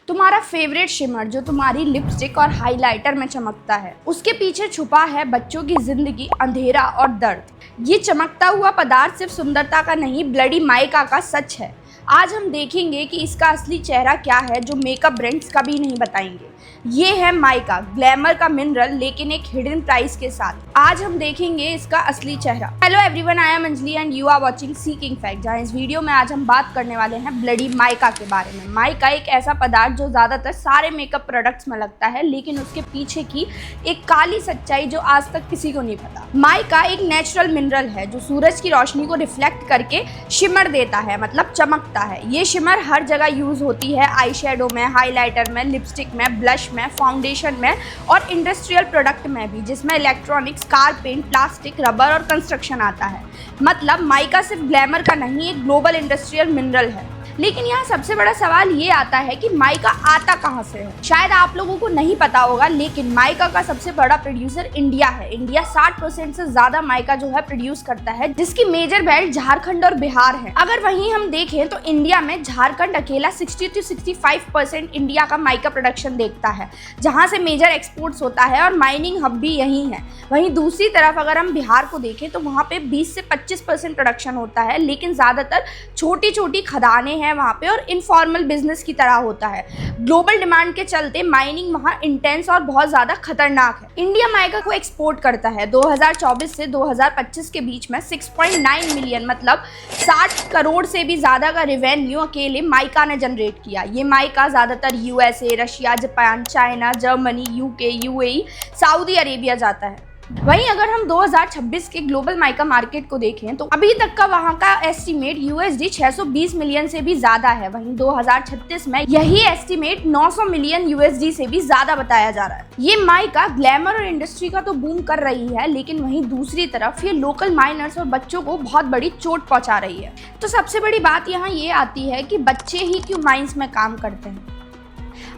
तुम्हारा favourite shimmer जो तुम्हारी लिपस्टिक और हाइलाइटर में चमकता है, उसके पीछे छुपा है बच्चों की जिंदगी, अंधेरा और दर्द। ये चमकता हुआ पदार्थ सिर्फ सुंदरता का नहीं, ब्लडी माइका का सच है। आज हम देखेंगे कि इसका असली चेहरा क्या है जो मेकअप ब्रांड्स कभी नहीं बताएंगे। ये है माइका, ग्लैमर का मिनरल लेकिन एक हिडन प्राइस के साथ। आज हम देखेंगे इसका असली चेहरा। Hello everyone, I am Anjali and you are watching seeking fact. जहाँ इस वीडियो में आज हम बात करने वाले हैं ब्लडी माइका के बारे में। माइका एक ऐसा पदार्थ जो ज़्यादातर सारे मेकअप प्रोडक्ट्स में लगता है, लेकिन उसके पीछे की एक काली सच्चाई जो आज तक किसी को नहीं पता। माइका एक नेचुरल मिनरल है जो सूरज की रोशनी को रिफ्लेक्ट करके शिमर देता है, मतलब चमकता है। ये शिमर हर जगह यूज होती है, आई शेडो में, हाईलाइटर में, लिपस्टिक में, ब्लश में, फाउंडेशन में और इंडस्ट्रियल प्रोडक्ट में भी, जिसमें electronics, car paint, plastic, rubber और कंस्ट्रक्शन आता है। मतलब माइका सिर्फ ग्लैमर का नहीं, एक ग्लोबल इंडस्ट्रियल मिनरल है। लेकिन यहाँ सबसे बड़ा सवाल ये आता है कि माइका आता कहाँ से है। शायद आप लोगों को नहीं पता होगा, लेकिन माइका का सबसे बड़ा प्रोड्यूसर इंडिया है। इंडिया 60% से ज्यादा माइका जो है प्रोड्यूस करता है, जिसकी मेजर बेल्ट झारखंड और बिहार है। अगर वहीं हम देखें तो इंडिया में झारखंड अकेला 60 से 65% इंडिया का माइका प्रोडक्शन देखता है, जहाँ से मेजर एक्सपोर्ट्स होता है और माइनिंग हब भी यहीं है। वहीं दूसरी तरफ अगर हम बिहार को देखें तो वहाँ पे 20 से 25% प्रोडक्शन होता है, लेकिन ज्यादातर छोटी छोटी खदानें हैं वहाँ पे और इनफॉर्मल बिजनेस की तरह होता है। ग्लोबल डिमांड के चलते माइनिंग वहाँ इंटेंस और बहुत ज़्यादा खतरनाक है। इंडिया माइका को एक्सपोर्ट करता है। 2024 से 2025 के बीच में 6.9 मिलियन मतलब 60 करोड़ से भी ज़्यादा का रेवेन्यू अकेले माइका ने जनरेट किया। ये माइका ज़्यादातर USA, Russia, Japan, China, Germany, UK, UAE, Saudi Arabia जाता है। वहीं अगर हम 2026 के ग्लोबल माइका मार्केट को देखें तो अभी तक का वहां का एस्टीमेट USD 620 मिलियन से भी ज्यादा है। वहीं 2036 में यही एस्टीमेट 900 मिलियन USD से भी ज्यादा बताया जा रहा है। ये माइका ग्लैमर और इंडस्ट्री का तो बूम कर रही है, लेकिन वहीं दूसरी तरफ ये लोकल माइनर्स और बच्चों को बहुत बड़ी चोट पहुंचा रही है। तो सबसे बड़ी बात यहाँ ये आती है कि बच्चे ही क्यों माइंस में काम करते हैं।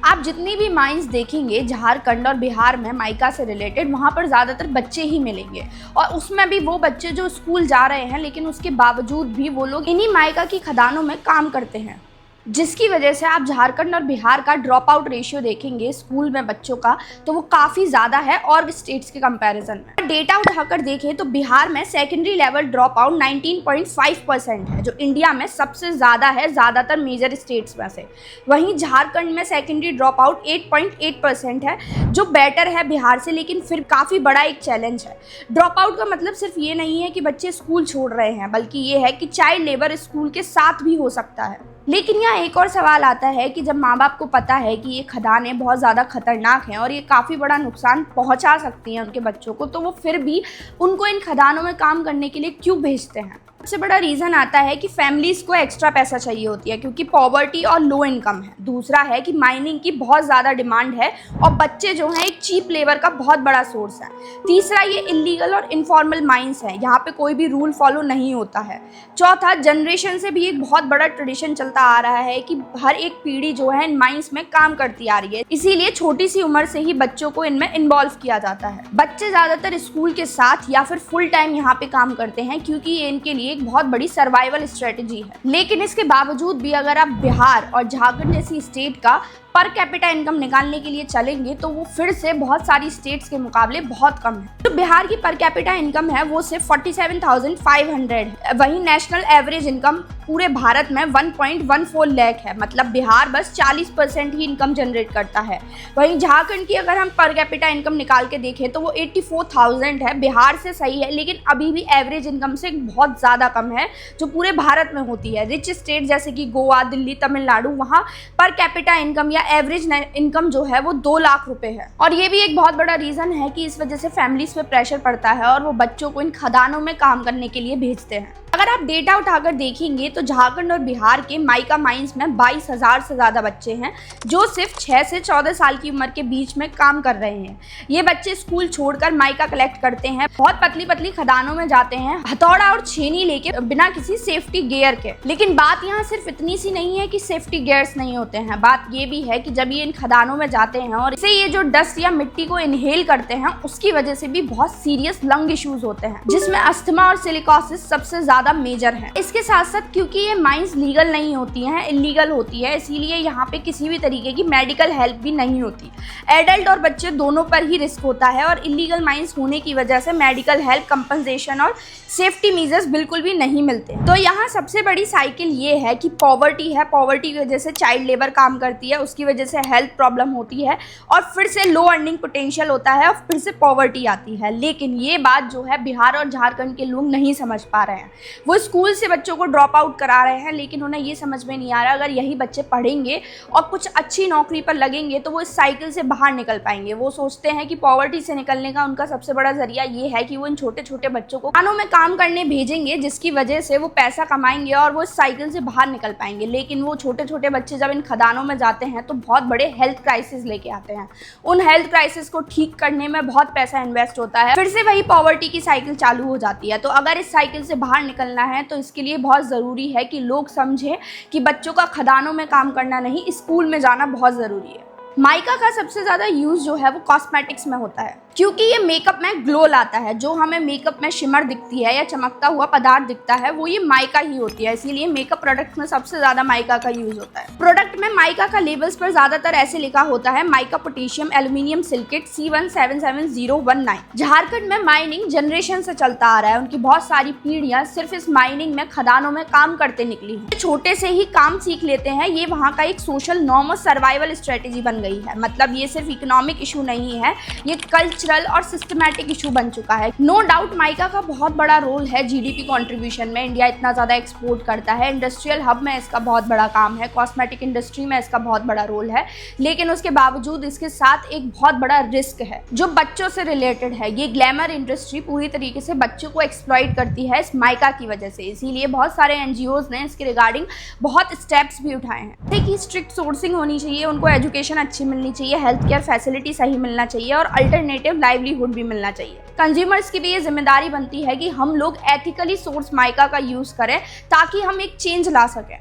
आप जितनी भी माइंस देखेंगे झारखंड और बिहार में माइका से रिलेटेड, वहाँ पर ज़्यादातर बच्चे ही मिलेंगे, और उसमें भी वो बच्चे जो स्कूल जा रहे हैं, लेकिन उसके बावजूद भी वो लोग इन्हीं माइका की खदानों में काम करते हैं, जिसकी वजह से आप झारखंड और बिहार का ड्रॉप आउट रेशियो देखेंगे स्कूल में बच्चों का, तो वो काफ़ी ज़्यादा है और स्टेट्स के कंपैरिजन में। डेटा उठाकर देखें तो बिहार में सेकेंडरी लेवल ड्रॉप आउट 19.5% है, जो इंडिया में सबसे ज़्यादा है ज़्यादातर मेजर स्टेट्स में से। वहीं झारखंड में सेकेंडरी ड्रॉप आउट 8.8% है, जो बेटर है बिहार से, लेकिन फिर काफ़ी बड़ा एक चैलेंज है। ड्रॉप आउट का मतलब सिर्फ ये नहीं है कि बच्चे स्कूल छोड़ रहे हैं, बल्कि ये है कि चाइल्ड लेबर स्कूल के साथ भी हो सकता है। लेकिन यहाँ एक और सवाल आता है कि जब माँ बाप को पता है कि ये खदानें बहुत ज़्यादा खतरनाक हैं और ये काफ़ी बड़ा नुकसान पहुँचा सकती हैं उनके बच्चों को, तो वो फिर भी उनको इन खदानों में काम करने के लिए क्यों भेजते हैं। सबसे बड़ा रीज़न आता है कि फैमिलीज़ को एक्स्ट्रा पैसा चाहिए होती है, क्योंकि पॉवर्टी और लो इनकम है। दूसरा है कि माइनिंग की बहुत ज़्यादा डिमांड है और बच्चे जो हैं एक चीप लेबर का बहुत बड़ा सोर्स है। तीसरा, ये इलीगल और इनफॉर्मल माइंस हैं, यहाँ पे कोई भी रूल फॉलो नहीं होता है। चौथा, जनरेशन से भी एक बहुत बड़ा ट्रेडिशन चलता आ रहा है कि हर एक पीढ़ी जो है इन माइंस में काम करती आ रही है, इसीलिए छोटी सी उम्र से ही बच्चों को इनमें इन्वॉल्व किया जाता है। बच्चे ज़्यादातर स्कूल के साथ या फिर फुल टाइम यहाँ पे काम करते हैं, क्योंकि ये इनके लिए एक बहुत बड़ी सर्वाइवल स्ट्रेटजी है। लेकिन इसके बावजूद भी अगर आप बिहार और झारखंड जैसी स्टेट का पर कैपिटा इनकम निकालने के लिए चलेंगे तो वो फिर से बहुत सारी स्टेट्स के मुकाबले बहुत कम है। तो बिहार की पर कैपिटा इनकम है वो सिर्फ 47,500 है। वहीं नेशनल एवरेज इनकम पूरे भारत में 1.14 लाख है, मतलब बिहार बस 40% ही इनकम जनरेट करता है। वहीं झारखंड की अगर हम पर कैपिटा इनकम निकाल के देखें तो वो 84,000 है, बिहार से सही है, लेकिन अभी भी एवरेज इनकम से बहुत ज़्यादा कम है जो पूरे भारत में होती है। रिच स्टेट जैसे कि गोवा, दिल्ली, तमिलनाडु, वहाँ per capita income average income जो है वो 2 लाख रुपए है। और ये भी एक बहुत बड़ा रीजन है कि इस वजह से फैमिलीज पे प्रेशर पड़ता है और वो बच्चों को इन खदानों में काम करने के लिए भेजते हैं। अगर आप डेटा उठाकर देखेंगे तो झारखंड और बिहार के माइका माइंस में 22,000 से ज़्यादा बच्चे हैं जो सिर्फ 6 से 14 साल की उम्र के बीच में काम कर रहे हैं। ये बच्चे स्कूल छोड़कर माइका कलेक्ट करते हैं, बहुत पतली पतली खदानों में जाते हैं हथौड़ा और छेनी लेके, बिना किसी सेफ्टी गियर के। लेकिन बात यहाँ सिर्फ इतनी सी नहीं है कि सेफ्टी गियर्स नहीं होते हैं, बात ये भी है कि जब ये इन खदानों में जाते हैं और इसे ये जो डस्ट या मिट्टी को इनहेल करते हैं, उसकी वजह से भी बहुत सीरियस लंग इश्यूज होते हैं, जिसमें अस्थमा और सिलिकोसिस सबसे ज्यादा ज़्यादा मेजर हैं। इसके साथ साथ क्योंकि ये माइंस लीगल नहीं होती हैं, इलीगल होती है, इसीलिए यहाँ पे किसी भी तरीके की मेडिकल हेल्प भी नहीं होती। एडल्ट और बच्चे दोनों पर ही रिस्क होता है और इलीगल माइंस होने की वजह से मेडिकल हेल्प, कंपनसेशन और सेफ्टी मेजर्स बिल्कुल भी नहीं मिलते। तो यहाँ सबसे बड़ी साइकिल ये है कि पॉवर्टी है, पॉवर्टी की वजह से चाइल्ड लेबर काम करती है, उसकी वजह से हेल्थ प्रॉब्लम होती है और फिर से लो अर्निंग पोटेंशियल होता है और फिर से पॉवर्टी आती है। लेकिन ये बात जो है बिहार और झारखंड के लोग नहीं समझ पा रहे हैं। वो स्कूल से बच्चों को ड्रॉप आउट करा रहे हैं, लेकिन उन्हें ये समझ में नहीं आ रहा अगर यही बच्चे पढ़ेंगे और कुछ अच्छी नौकरी पर लगेंगे तो वो इस साइकिल से बाहर निकल पाएंगे। वो सोचते हैं कि पॉवर्टी से निकलने का उनका सबसे बड़ा जरिया ये है कि वो इन छोटे छोटे बच्चों को खानों में काम करने भेजेंगे, जिसकी वजह से वो पैसा कमाएंगे और वो इस साइकिल से बाहर निकल पाएंगे। लेकिन वो छोटे छोटे बच्चे जब इन खदानों में जाते हैं तो बहुत बड़े हेल्थ क्राइसिस लेके आते हैं। उन हेल्थ क्राइसिस को ठीक करने में बहुत पैसा इन्वेस्ट होता है, फिर से वही पॉवर्टी की साइकिल चालू हो जाती है। तो अगर इस साइकिल से बाहर निकलना है तो इसके लिए बहुत ज़रूरी है कि लोग समझें कि बच्चों का खदानों में काम करना नहीं, स्कूल में जाना बहुत ज़रूरी है। माइका का सबसे ज़्यादा यूज़ जो है वो कॉस्मेटिक्स में होता है, क्योंकि ये मेकअप में ग्लो लाता है। जो हमें मेकअप में शिमर दिखती है या चमकता हुआ पदार्थ दिखता है वो ये माइका ही होती है, इसीलिए मेकअप प्रोडक्ट्स में सबसे ज़्यादा माइका का यूज़ होता है। प्रोडक्ट में माइका का लेबल्स पर ज़्यादातर ऐसे लिखा होता है mica potassium aluminium silicate C177019। Jharkhand में माइनिंग जनरेशन से चलता आ रहा है, उनकी बहुत सारी पीढ़ियाँ सिर्फ इस माइनिंग में, खदानों में काम करते निकली हैं। छोटे से ही काम सीख लेते हैं, ये वहाँ का एक सोशल नॉर्म और सर्वाइवल स्ट्रेटेजी बन गई है। मतलब ये सिर्फ इकोनॉमिक इशू नहीं है, ये कल्चरल और सिस्टमैटिक इशू बन चुका है। नो डाउट माइका का बहुत बड़ा रोल है जीडीपी कंट्रीब्यूशन में। इंडिया इतना ज़्यादा एक्सपोर्ट करता है, इंडस्ट्रियल हब में इसका बहुत बड़ा काम है, कॉस्मेटिक इंडस्ट्री में इसका बहुत बड़ा रोल है। लेकिन उसके बावजूद इसके साथ एक बहुत बड़ा रिस्क है जो बच्चों से रिलेटेड है। ये ग्लैमर इंडस्ट्री पूरी तरीके से बच्चों को एक्सप्लॉइट करती है इस माइका की वजह से, इसीलिए बहुत सारे एनजीओज ने इसके रिगार्डिंग बहुत स्टेप्स भी उठाए हैं। देखिए, स्ट्रिक्ट सोर्सिंग होनी चाहिए, उनको एजुकेशन अच्छी मिलनी चाहिए, हेल्थ केयर फैसिलिटी सही मिलना चाहिए और अल्टरनेटिव लाइवलीहुड भी मिलना चाहिए। कंज्यूमर्स की भी ये जिम्मेदारी बनती है कि हम लोग एथिकली सोर्स माइका का यूज़ करें ताकि हम एक चेंज ला सकें,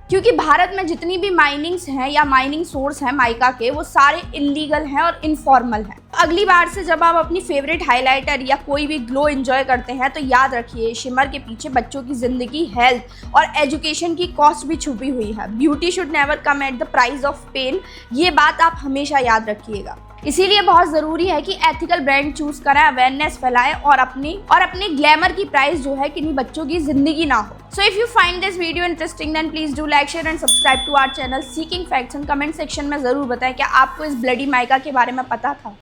क्योंकि भारत में जितनी भी माइनिंग्स हैं या माइनिंग सोर्स हैं माइका के, वो सारे इलीगल हैं और इनफॉर्मल हैं। अगली बार से जब आप अपनी फेवरेट हाइलाइटर या कोई भी ग्लो एंजॉय करते हैं तो याद रखिए शिमर के पीछे बच्चों की ज़िंदगी, हेल्थ और एजुकेशन की कॉस्ट भी छुपी हुई है। Beauty should never come at the price of pain, ये बात आप हमेशा याद रखिएगा। इसीलिए बहुत ज़रूरी है कि एथिकल ब्रांड चूज़ करें, अवेयरनेस फैलाएं और अपने ग्लैमर की प्राइस जो है किन्हीं बच्चों की ज़िंदगी ना हो। So if you find this video interesting then please do like, share and subscribe to our channel seeking facts. Comment section में ज़रूर बताएं क्या आपको इस ब्लडी माइका के बारे में पता था।